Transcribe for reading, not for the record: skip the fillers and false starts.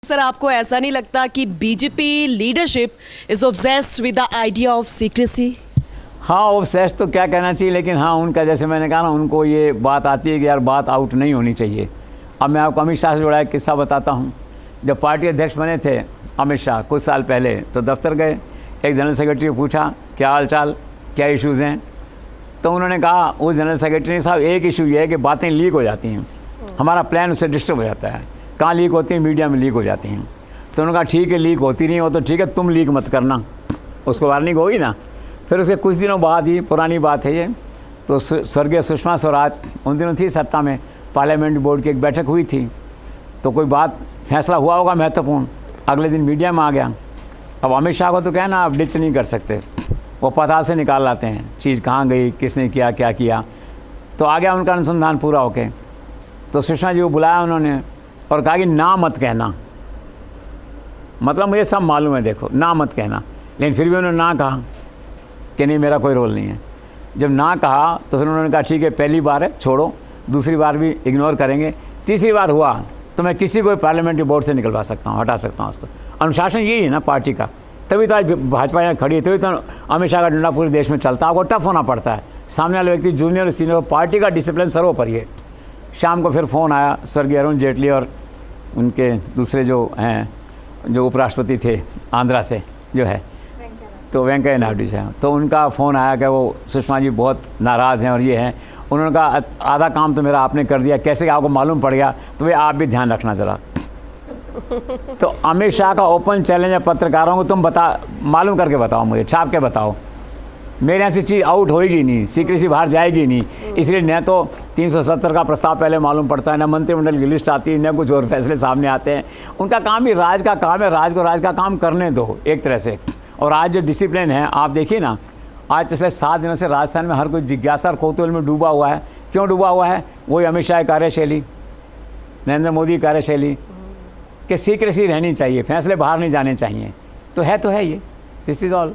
Sir, आपको ऐसा नहीं लगता कि BJP leadership is obsessed with the idea of secrecy? हाँ, ऑब्सेस्ड तो क्या कहना चाहिए, लेकिन हाँ उनका जैसे मैंने कहा ना, उनको ये बात आती है कि यार बात आउट नहीं होनी चाहिए। अब मैं आपको अमित शाह से जुड़ा एक किस्सा बताता हूँ। जब पार्टी अध्यक्ष बने थे अमित शाह कुछ साल पहले, तो दफ्तर गए, एक जनरल सेक्रेटरी को पूछा क्या हाल चाल, क्या इश्यूज़ हैं। तो उन्होंने कहा, उस जनरल सेक्रेटरी साहब, एक इशू ये है कि बातें लीक हो जाती हैं, हमारा प्लान उससे डिस्टर्ब हो जाता है। कहाँ लीक होती हैं? मीडिया में लीक हो जाती हैं। तो उन्होंने कहा ठीक है, लीक होती नहीं हो तो ठीक है, तुम लीक मत करना। उसको वार्निंग होगी ना। फिर उसके कुछ दिनों बाद ही, पुरानी बात है ये, तो स्वर्गीय सुषमा स्वराज उन दिनों थी सत्ता में, पार्लियामेंट बोर्ड की एक बैठक हुई थी, तो कोई बात फैसला हुआ होगा महत्वपूर्ण, अगले दिन मीडिया में आ गया। अब अमित शाह को तो क्या है ना, आप डिच नहीं कर सकते, वो पता से निकाल लाते हैं चीज़ कहाँ गई, किसने किया, क्या किया। तो आ गया उनका अनुसंधान पूरा होके। तो सुषमा जी को बुलाया उन्होंने और कहा कि ना मत कहना, मतलब मुझे सब मालूम है, देखो ना मत कहना। लेकिन फिर भी उन्होंने ना कहा कि नहीं मेरा कोई रोल नहीं है। जब ना कहा तो फिर उन्होंने कहा ठीक है, पहली बार है छोड़ो, दूसरी बार भी इग्नोर करेंगे, तीसरी बार हुआ तो मैं किसी को पार्लियामेंट्री बोर्ड से निकलवा सकता हूँ, हटा सकता हूँ उसको। अनुशासन यही है ना पार्टी का, तभी तो आज भाजपा यहाँ खड़ी है, तभी तो अमित शाह का डंडा पूरे देश में चलता है। आपको टफ होना पड़ता है, सामने वाले व्यक्ति जूनियर और सीनियर, पार्टी का डिसिप्लिन सर्वोपरि है। शाम को फिर फ़ोन आया स्वर्गीय अरुण जेटली और उनके दूसरे जो हैं, जो उपराष्ट्रपति थे आंध्रा से जो है, तो वेंकैया नायडू जी हैं, तो उनका फ़ोन आया कि वो सुषमा जी बहुत नाराज़ हैं और ये हैं। उन्होंने कहा आधा काम तो मेरा आपने कर दिया, कैसे आपको मालूम पड़ गया, तो भाई आप भी ध्यान रखना ज़रा। तो अमित शाह का ओपन चैलेंज है पत्रकारों को, तुम मालूम करके बताओ, मुझे छाप के बताओ, मेरे यहाँ से चीज़ आउट होएगी नहीं, सीक्रेसी बाहर जाएगी नहीं। इसलिए न तो 370 का प्रस्ताव पहले मालूम पड़ता है, न मंत्रिमंडल की लिस्ट आती है, न कुछ और फैसले सामने आते हैं। उनका काम ही राज का काम है, राज को राज का काम करने दो एक तरह से। और आज जो डिसिप्लिन है आप देखिए ना, आज पिछले 7 दिनों से राजस्थान में हर कोई जिज्ञासा और कौतूहल में डूबा हुआ है। क्यों डूबा हुआ है? वही अमित शाह की कार्यशैली, नरेंद्र मोदी की कार्यशैली कि सीक्रेसी रहनी चाहिए, फैसले बाहर नहीं जाने चाहिए। तो है ये, दिस इज़ ऑल।